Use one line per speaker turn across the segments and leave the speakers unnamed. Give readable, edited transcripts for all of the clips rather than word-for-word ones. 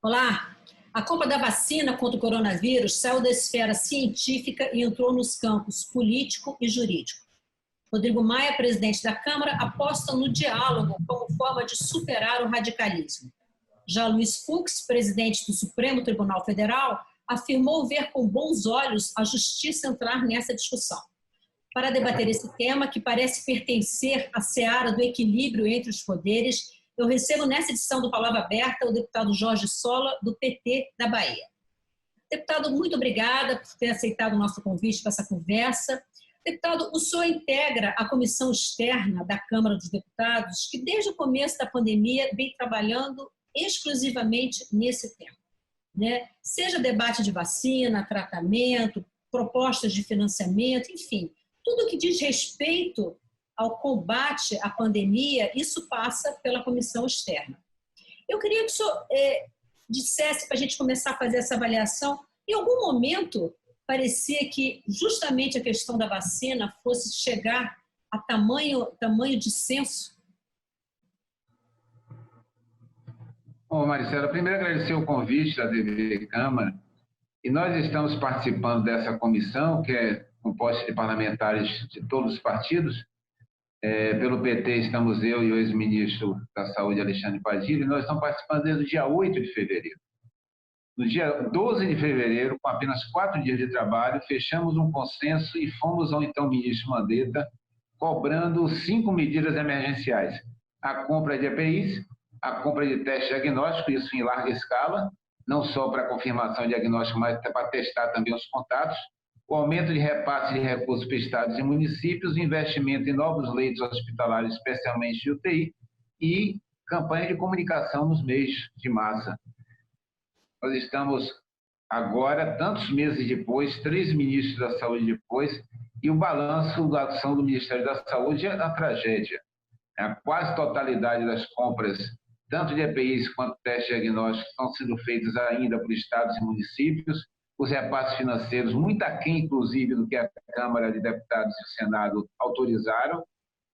Olá! A compra da vacina contra o coronavírus saiu da esfera científica e entrou nos campos político e jurídico. Rodrigo Maia, presidente da Câmara, aposta no diálogo como forma de superar o radicalismo. Já Luiz Fux, presidente do Supremo Tribunal Federal, afirmou ver com bons olhos a justiça entrar nessa discussão. Para debater esse tema, que parece pertencer à seara do equilíbrio entre os poderes, eu recebo nessa edição do Palavra Aberta o deputado Jorge Sola, do PT da Bahia. Deputado, muito obrigada por ter aceitado o nosso convite para essa conversa. Deputado, o senhor integra a comissão externa da Câmara dos Deputados, que desde o começo da pandemia vem trabalhando exclusivamente nesse tema, né? Seja debate de vacina, tratamento, propostas de financiamento, enfim, tudo que diz respeito ao combate à pandemia, isso passa pela comissão externa. Eu queria que o senhor dissesse, para a gente começar a fazer essa avaliação, em algum momento parecia que justamente a questão da vacina fosse chegar a tamanho dissenso?
Bom, Maricela, primeiro agradecer o convite da TV Câmara, e nós estamos participando dessa comissão, que é composta de parlamentares de todos os partidos. Pelo PT estamos eu e o ex-ministro da Saúde, Alexandre Padilha, e nós estamos participando desde o dia 8 de fevereiro. No dia 12 de fevereiro, com apenas 4 dias de trabalho, fechamos um consenso e fomos ao então ministro Mandetta cobrando 5 medidas emergenciais. A compra de EPIs, a compra de testes diagnósticos, isso em larga escala, não só para confirmação de diagnóstico, mas para testar também os contatos, o aumento de repasse de recursos para estados e municípios, investimento em novos leitos hospitalares, especialmente de UTI, e campanha de comunicação nos meios de massa. Nós estamos agora, tantos meses depois, 3 ministros da Saúde depois, e o balanço da ação do Ministério da Saúde é a tragédia. A quase totalidade das compras, tanto de EPIs quanto testes diagnósticos, estão sendo feitos ainda por estados e municípios, os repasses financeiros, muito aquém, inclusive, do que a Câmara de Deputados e o Senado autorizaram.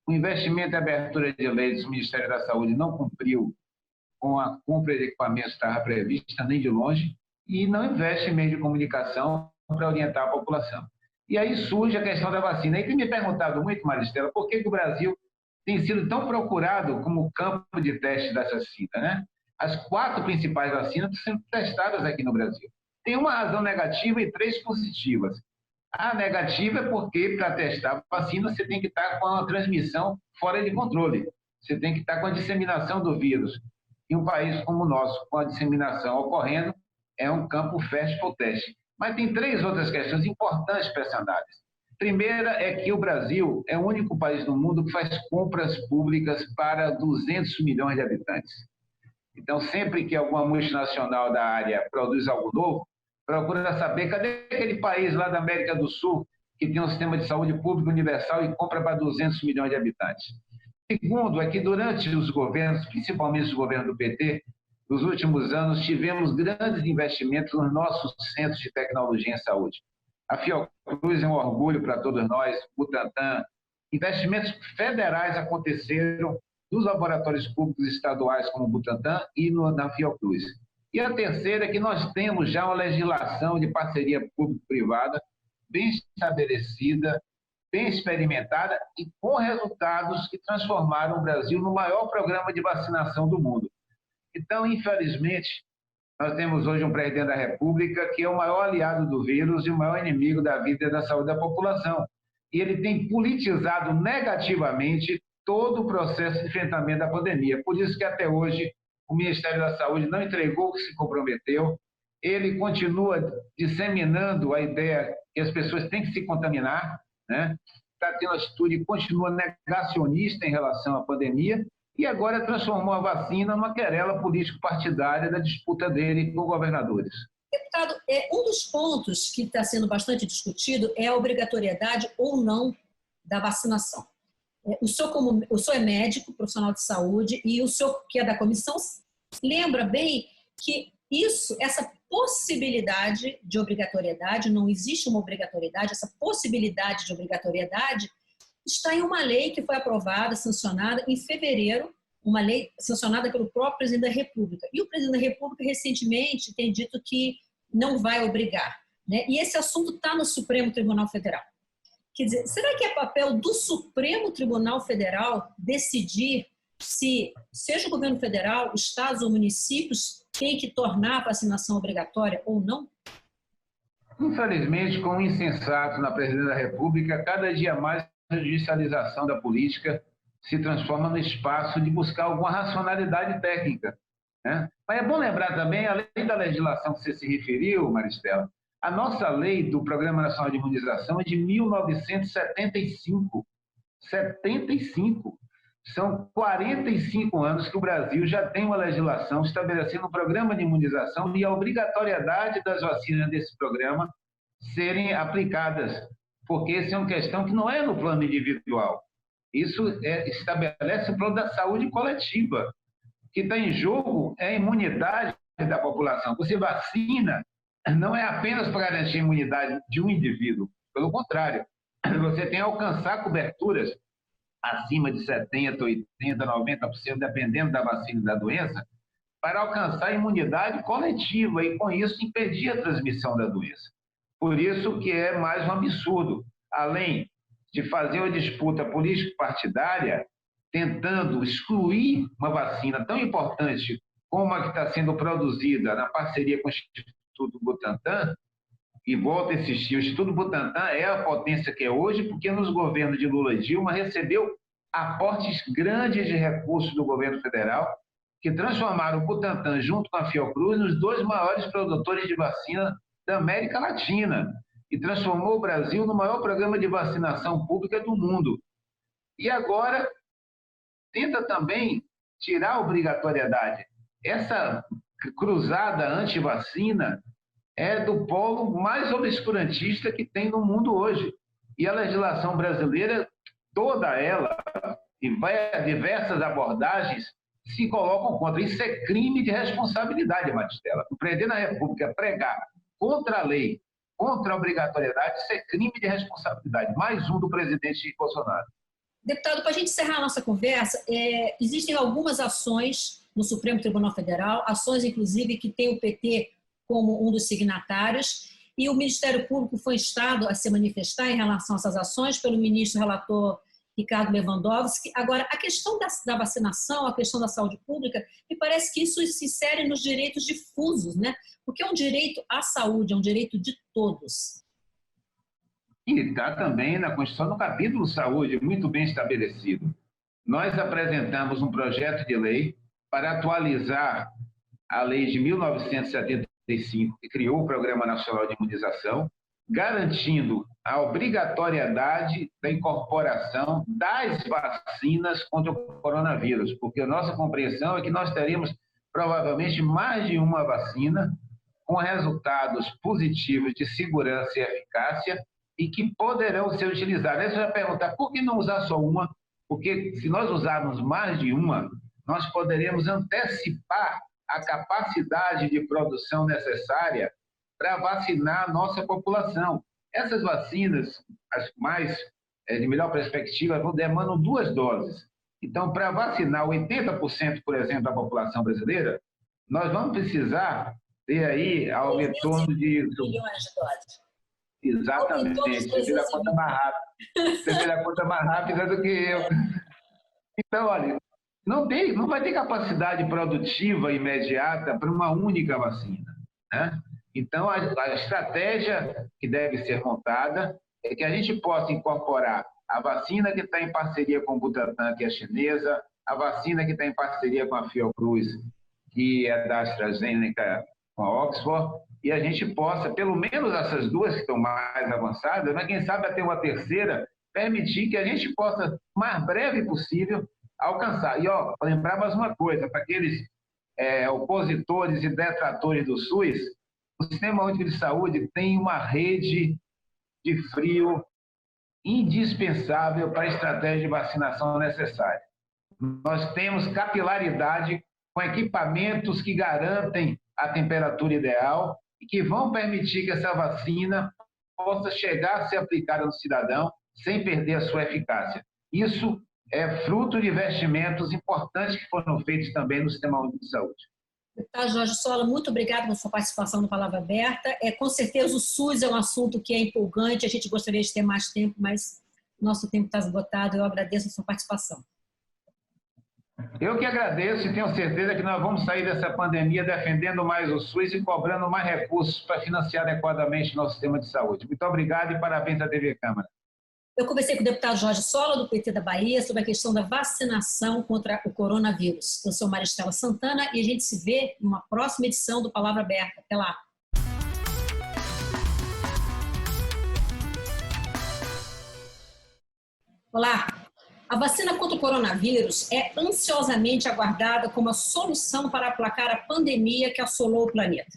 O investimento e abertura de leitos, o Ministério da Saúde não cumpriu com a compra de equipamentos que estava prevista, nem de longe, e não investe em meio de comunicação para orientar a população. E aí surge a questão da vacina. E tem me perguntado muito, Maristela, por que o Brasil tem sido tão procurado como campo de teste da vacina, né? As 4 principais vacinas estão sendo testadas aqui no Brasil. Tem uma razão negativa e 3 positivas. A negativa é porque, para testar a vacina, você tem que estar com a transmissão fora de controle. Você tem que estar com a disseminação do vírus. Em um país como o nosso, com a disseminação ocorrendo, é um campo fértil para o teste. Mas tem 3 outras questões importantes para essa análise. Primeira é que o Brasil é o único país no mundo que faz compras públicas para 200 milhões de habitantes. Então, sempre que alguma multinacional da área produz algo novo, procura saber cadê aquele país lá da América do Sul que tem um sistema de saúde público universal e compra para 200 milhões de habitantes. Segundo, é que durante os governos, principalmente os governos do PT, nos últimos anos tivemos grandes investimentos nos nossos centros de tecnologia em saúde. A Fiocruz é um orgulho para todos nós, Butantan. Investimentos federais aconteceram nos laboratórios públicos estaduais como o Butantan e na Fiocruz. E a terceira é que nós temos já uma legislação de parceria público-privada bem estabelecida, bem experimentada e com resultados que transformaram o Brasil no maior programa de vacinação do mundo. Então, infelizmente, nós temos hoje um presidente da República que é o maior aliado do vírus e o maior inimigo da vida e da saúde da população. E ele tem politizado negativamente todo o processo de enfrentamento da pandemia. Por isso que até hoje o Ministério da Saúde não entregou o que se comprometeu, ele continua disseminando a ideia que as pessoas têm que se contaminar, né? Está tendo atitude, continua negacionista em relação à pandemia, e agora transformou a vacina numa querela político-partidária da disputa dele com governadores.
Deputado, um dos pontos que está sendo bastante discutido é a obrigatoriedade ou não da vacinação. O senhor é médico, profissional de saúde, e o senhor, que é da comissão, lembra bem que essa possibilidade de obrigatoriedade, não existe uma obrigatoriedade, essa possibilidade de obrigatoriedade está em uma lei que foi aprovada, sancionada em fevereiro uma lei sancionada pelo próprio presidente da República. E o presidente da República, recentemente, tem dito que não vai obrigar, né? E esse assunto está no Supremo Tribunal Federal. Quer dizer, será que é papel do Supremo Tribunal Federal decidir se, seja o governo federal, estados ou municípios, tem que tornar a vacinação obrigatória ou não?
Infelizmente, com o insensato na presidência da República, cada dia mais a judicialização da política se transforma no espaço de buscar alguma racionalidade técnica, né? Mas é bom lembrar também, além da legislação que você se referiu, Maristela, a nossa lei do Programa Nacional de Imunização é de 1975. 75. São 45 anos que o Brasil já tem uma legislação estabelecendo um programa de imunização e a obrigatoriedade das vacinas desse programa serem aplicadas, porque essa é uma questão que não é no plano individual. Isso estabelece o plano da saúde coletiva. O que está em jogo é a imunidade da população. Você vacina não é apenas para garantir a imunidade de um indivíduo, pelo contrário, você tem que alcançar coberturas acima de 70%, 80%, 90%, dependendo da vacina e da doença, para alcançar a imunidade coletiva e, com isso, impedir a transmissão da doença. Por isso que é mais um absurdo. Além de fazer uma disputa político-partidária, tentando excluir uma vacina tão importante como a que está sendo produzida na parceria com o Instituto Butantan, e volto a insistir, o Instituto Butantan é a potência que é hoje, porque nos governos de Lula e Dilma recebeu aportes grandes de recursos do governo federal, que transformaram o Butantan, junto com a Fiocruz, nos 2 maiores produtores de vacina da América Latina, e transformou o Brasil no maior programa de vacinação pública do mundo. E agora tenta também tirar a obrigatoriedade. Essa cruzada anti-vacina é do polo mais obscurantista que tem no mundo hoje. E a legislação brasileira, toda ela, e vai a diversas abordagens, se colocam contra. Isso é crime de responsabilidade, Maristela. O presidente da República pregar contra a lei, contra a obrigatoriedade, isso é crime de responsabilidade. Mais um do presidente Bolsonaro.
Deputado, para a gente encerrar a nossa conversa, existem algumas ações no Supremo Tribunal Federal, ações, inclusive, que tem o PT como um dos signatários, e o Ministério Público foi instado a se manifestar em relação a essas ações pelo ministro relator Ricardo Lewandowski. Agora, a questão da vacinação, a questão da saúde pública, me parece que isso se insere nos direitos difusos, né? Porque é um direito à saúde, é um direito de todos.
E está também na Constituição, no capítulo Saúde, muito bem estabelecido. Nós apresentamos um projeto de lei para atualizar a lei de 1975, que criou o Programa Nacional de Imunização, garantindo a obrigatoriedade da incorporação das vacinas contra o coronavírus, porque a nossa compreensão é que nós teremos provavelmente mais de uma vacina com resultados positivos de segurança e eficácia e que poderão ser utilizadas. Aí você vai perguntar, por que não usar só uma? Porque se nós usarmos mais de uma, nós poderemos antecipar a capacidade de produção necessária para vacinar a nossa população. Essas vacinas, as mais de melhor perspectiva, demandam 2 doses. Então, para vacinar 80%, por exemplo, da população brasileira, nós vamos precisar ter aí algo em torno de...
milhões de doses.
Exatamente. Você vira a conta mais rápida. Você vira a conta mais rápida do que eu. Então, olha, não vai ter capacidade produtiva imediata para uma única vacina, né? Então, a estratégia que deve ser montada é que a gente possa incorporar a vacina que está em parceria com o Butantan, que é chinesa, a vacina que está em parceria com a Fiocruz, que é da AstraZeneca com a Oxford, e a gente possa, pelo menos essas 2 que estão mais avançadas, mas quem sabe até uma terceira, permitir que a gente possa, o mais breve possível, alcançar. E, ó, lembrar mais uma coisa, para aqueles opositores e detratores do SUS, o Sistema Único de Saúde tem uma rede de frio indispensável para a estratégia de vacinação necessária. Nós temos capilaridade com equipamentos que garantem a temperatura ideal e que vão permitir que essa vacina possa chegar a ser aplicada no cidadão sem perder a sua eficácia. Isso é fruto de investimentos importantes que foram feitos também no Sistema Único de Saúde.
Deputado Jorge Sola, muito obrigada pela sua participação no Palavra Aberta. Com certeza o SUS é um assunto que é empolgante, a gente gostaria de ter mais tempo, mas nosso tempo está esgotado. Eu agradeço a sua participação.
Eu que agradeço e tenho certeza que nós vamos sair dessa pandemia defendendo mais o SUS e cobrando mais recursos para financiar adequadamente o nosso sistema de saúde. Muito obrigado e parabéns à TV Câmara.
Eu conversei com o deputado Jorge Sola, do PT da Bahia, sobre a questão da vacinação contra o coronavírus. Eu sou Maristela Santana e a gente se vê numa próxima edição do Palavra Aberta. Até lá. Olá. A vacina contra o coronavírus é ansiosamente aguardada como a solução para aplacar a pandemia que assolou o planeta.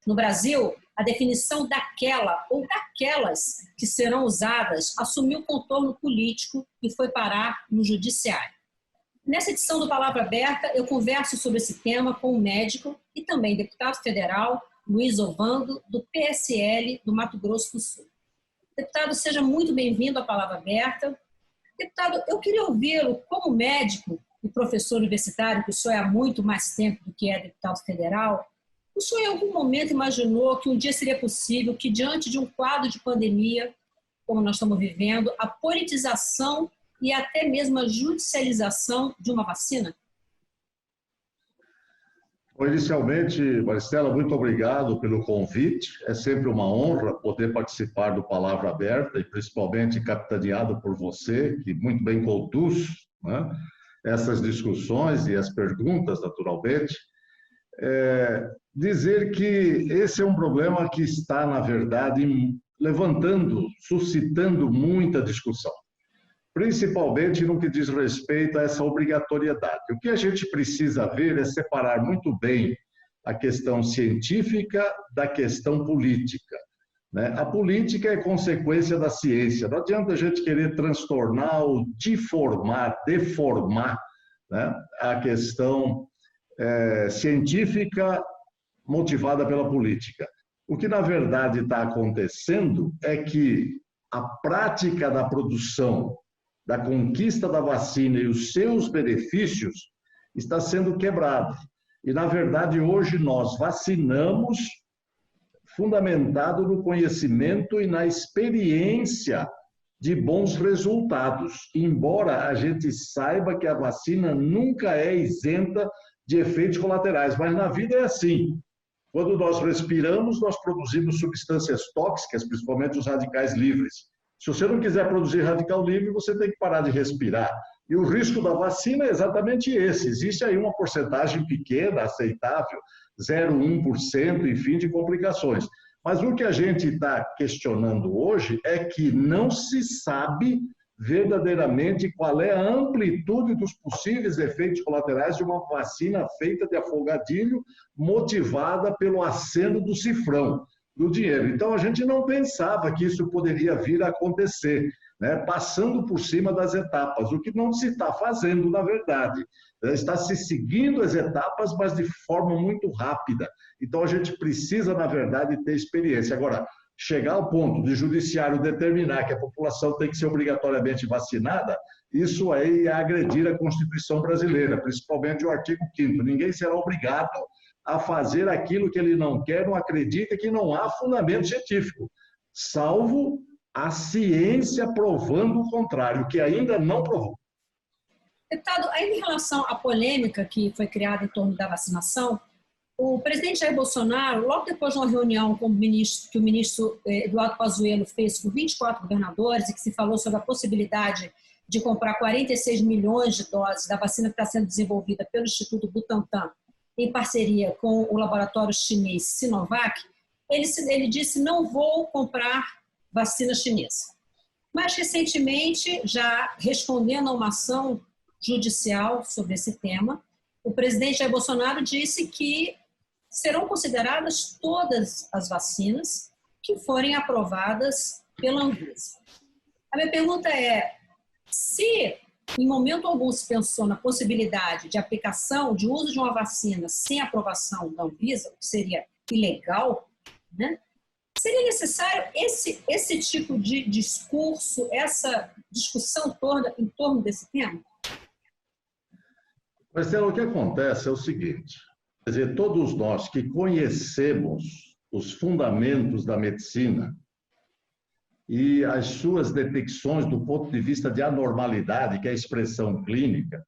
No Brasil, a definição daquela ou daquelas que serão usadas assumiu contorno político e foi parar no judiciário. Nessa edição do Palavra Aberta, eu converso sobre esse tema com o médico e também deputado federal Luiz Ovando, do PSL do Mato Grosso do Sul. Deputado, seja muito bem-vindo à Palavra Aberta. Deputado, eu queria ouvi-lo como médico e professor universitário, que o senhor é há muito mais tempo do que é deputado federal. O senhor em algum momento imaginou que um dia seria possível que, diante de um quadro de pandemia, como nós estamos vivendo, a politização e até mesmo a judicialização de uma vacina?
Inicialmente, Maristela, muito obrigado pelo convite. É sempre uma honra poder participar do Palavra Aberta e principalmente capitaneado por você, que muito bem conduz, né, essas discussões e as perguntas, naturalmente. Dizer que esse é um problema que está, na verdade, levantando, suscitando muita discussão, principalmente no que diz respeito a essa obrigatoriedade. O que a gente precisa ver é separar muito bem a questão científica da questão política, né? A política é consequência da ciência. Não adianta a gente querer transtornar ou deformar, né, a questão científica motivada pela política. O que, na verdade, está acontecendo é que a prática da produção, da conquista da vacina e os seus benefícios está sendo quebrada. E, na verdade, hoje nós vacinamos fundamentado no conhecimento e na experiência de bons resultados, embora a gente saiba que a vacina nunca é isenta de efeitos colaterais, mas na vida é assim. Quando nós respiramos, nós produzimos substâncias tóxicas, principalmente os radicais livres. Se você não quiser produzir radical livre, você tem que parar de respirar. E o risco da vacina é exatamente esse. Existe aí uma porcentagem pequena, aceitável, 0,1%, enfim, de complicações. Mas o que a gente está questionando hoje é que não se sabe verdadeiramente qual é a amplitude dos possíveis efeitos colaterais de uma vacina feita de afogadilho, motivada pelo aceno do cifrão, do dinheiro. Então, a gente não pensava que isso poderia vir a acontecer, né, passando por cima das etapas, o que não se está fazendo, na verdade. Está se seguindo as etapas, mas de forma muito rápida. Então, a gente precisa, na verdade, ter experiência. Agora, chegar ao ponto de judiciário determinar que a população tem que ser obrigatoriamente vacinada, isso aí é agredir a Constituição brasileira, principalmente o artigo 5º. Ninguém será obrigado a fazer aquilo que ele não quer, não acredita, que não há fundamento científico, salvo a ciência provando o contrário, que ainda não provou.
Deputado, aí em relação à polêmica que foi criada em torno da vacinação, o presidente Jair Bolsonaro, logo depois de uma reunião com que o ministro Eduardo Pazuello fez com 24 governadores e que se falou sobre a possibilidade de comprar 46 milhões de doses da vacina que está sendo desenvolvida pelo Instituto Butantan, em parceria com o laboratório chinês Sinovac, ele disse: não vou comprar vacina chinesa. Mas, recentemente, já respondendo a uma ação judicial sobre esse tema, o presidente Jair Bolsonaro disse que serão consideradas todas as vacinas que forem aprovadas pela Anvisa. A minha pergunta é: se em momento algum se pensou na possibilidade de aplicação, de uso de uma vacina sem aprovação da Anvisa, o que seria ilegal, né? Seria necessário esse tipo de discurso, essa discussão toda em torno desse tema?
Marcelo, o que acontece é o seguinte, quer dizer, todos nós que conhecemos os fundamentos da medicina e as suas detecções do ponto de vista de anormalidade, que é a expressão clínica,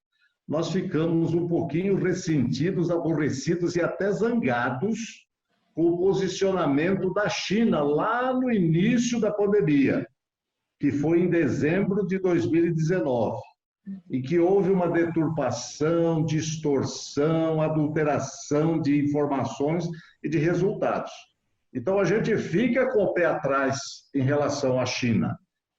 nós ficamos um pouquinho ressentidos, aborrecidos e até zangados com o posicionamento da China lá no início da pandemia, que foi em dezembro de 2019, e que houve uma deturpação, distorção, adulteração de informações e de resultados. Então, a gente fica com o pé atrás em relação à China.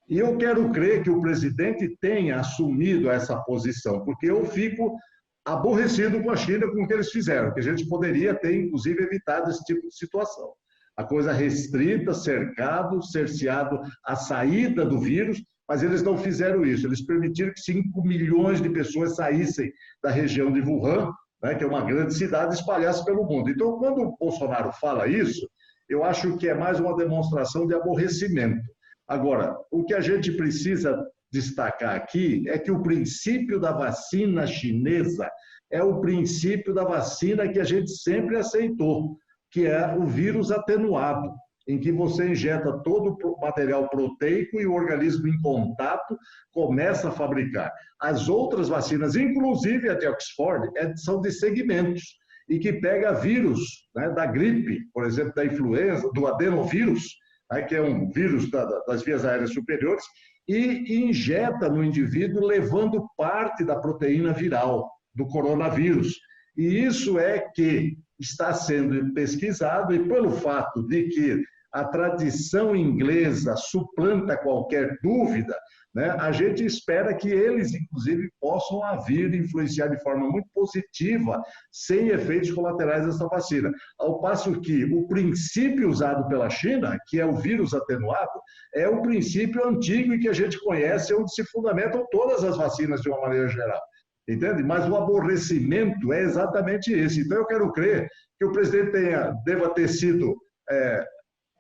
E eu quero crer que o presidente tenha assumido essa posição, porque eu fico aborrecido com a China, com o que eles fizeram, que a gente poderia ter, inclusive, evitado esse tipo de situação. A coisa restrita, cercado, cerceado a saída do vírus, mas eles não fizeram isso. Eles permitiram que 5 milhões de pessoas saíssem da região de Wuhan, né, que é uma grande cidade, e espalhassem pelo mundo. Então, quando o Bolsonaro fala isso, eu acho que é mais uma demonstração de aborrecimento. Agora, o que a gente precisa destacar aqui é que o princípio da vacina chinesa é o princípio da vacina que a gente sempre aceitou, que é o vírus atenuado, em que você injeta todo o material proteico e o organismo em contato começa a fabricar. As outras vacinas, inclusive a de Oxford, são de segmentos, e que pega vírus, né, da gripe, por exemplo, da influenza, do adenovírus, né, que é um vírus das vias aéreas superiores, e injeta no indivíduo, levando parte da proteína viral do coronavírus. E isso é que está sendo pesquisado, e pelo fato de que a tradição inglesa suplanta qualquer dúvida, né, a gente espera que eles, inclusive, possam vir influenciar de forma muito positiva, sem efeitos colaterais dessa vacina. Ao passo que o princípio usado pela China, que é o vírus atenuado, é o princípio antigo e que a gente conhece, onde se fundamentam todas as vacinas de uma maneira geral. Entende? Mas o aborrecimento é exatamente esse. Então, eu quero crer que o presidente deva ter sido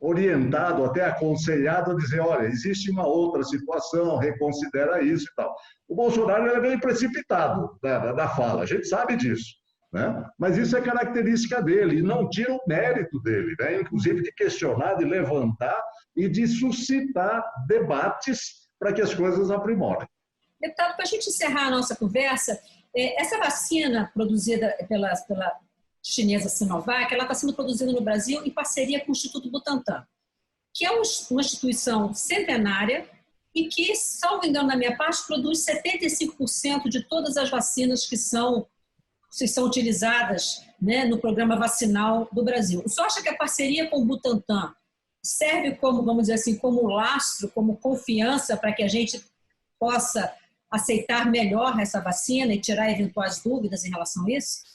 orientado, até aconselhado a dizer, olha, existe uma outra situação, reconsidera isso e tal. O Bolsonaro é meio precipitado da fala, a gente sabe disso, né? Mas isso é característica dele, e não tira o mérito dele, né? Inclusive de questionar, de levantar e de suscitar debates para que as coisas aprimorem.
Deputado, para a gente encerrar a nossa conversa, essa vacina produzida pela chinesa Sinovac, ela está sendo produzida no Brasil em parceria com o Instituto Butantan, que é uma instituição centenária e que, salvo engano da minha parte, produz 75% de todas as vacinas que são utilizadas, né, no programa vacinal do Brasil. O senhor acha que a parceria com o Butantan serve como, vamos dizer assim, como lastro, como confiança para que a gente possa aceitar melhor essa vacina e tirar eventuais dúvidas em relação a isso?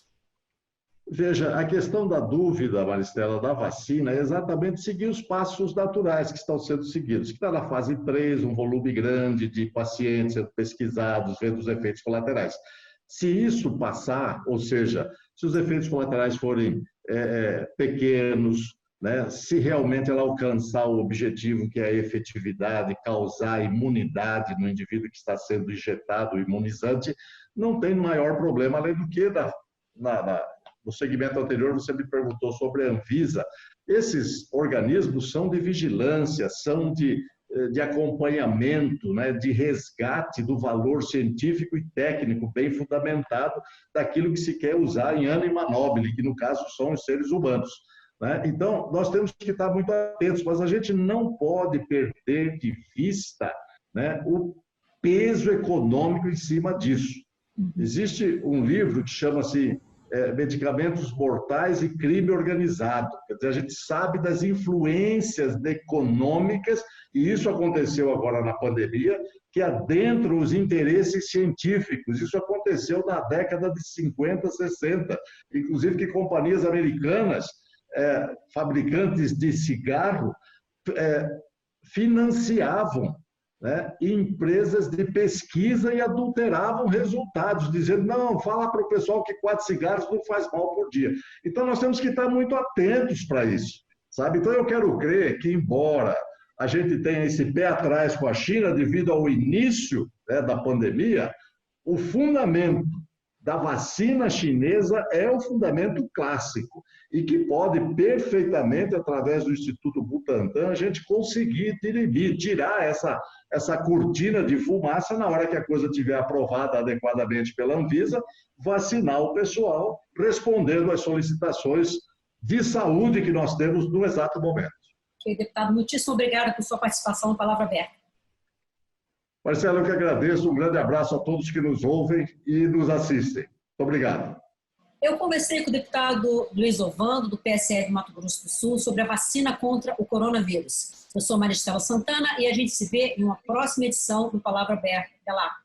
Veja, a questão da dúvida, Maristela, da vacina é exatamente seguir os passos naturais que estão sendo seguidos, que está na fase 3, um volume grande de pacientes sendo pesquisados, vendo os efeitos colaterais. Se isso passar, ou seja, se os efeitos colaterais forem pequenos, né, se realmente ela alcançar o objetivo, que é a efetividade, causar imunidade no indivíduo que está sendo injetado o imunizante, não tem maior problema, além do que no segmento anterior você me perguntou sobre a Anvisa. Esses organismos são de vigilância, são de acompanhamento, né, de resgate do valor científico e técnico bem fundamentado daquilo que se quer usar em anima nobile, que no caso são os seres humanos, né? Então, nós temos que estar muito atentos, mas a gente não pode perder de vista, né, o peso econômico em cima disso. Existe um livro que chama-se Medicamentos Mortais e Crime Organizado. Quer dizer, a gente sabe das influências econômicas, e isso aconteceu agora na pandemia, que adentram os interesses científicos. Isso aconteceu na década de 50, 60. Inclusive que companhias americanas, fabricantes de cigarro, financiavam, né, empresas de pesquisa e adulteravam resultados, dizendo, não, fala para o pessoal que 4 cigarros não faz mal por dia. Então, nós temos que estar muito atentos para isso, sabe? Então, eu quero crer que, embora a gente tenha esse pé atrás com a China devido ao início, né, da pandemia, o fundamento da vacina chinesa é o fundamento clássico e que pode perfeitamente, através do Instituto Butantan, a gente conseguir tirar essa cortina de fumaça na hora que a coisa estiver aprovada adequadamente pela Anvisa, vacinar o pessoal, respondendo às solicitações de saúde que nós temos no exato momento.
Ok, deputado, muitíssimo obrigada por sua participação no Palavra Aberta.
Marcelo, eu que agradeço. Um grande abraço a todos que nos ouvem e nos assistem. Muito obrigado.
Eu conversei com o deputado Luiz Ovando, do PSL do Mato Grosso do Sul, sobre a vacina contra o coronavírus. Eu sou Maristela Santana e a gente se vê em uma próxima edição do Palavra Aberta. Até lá.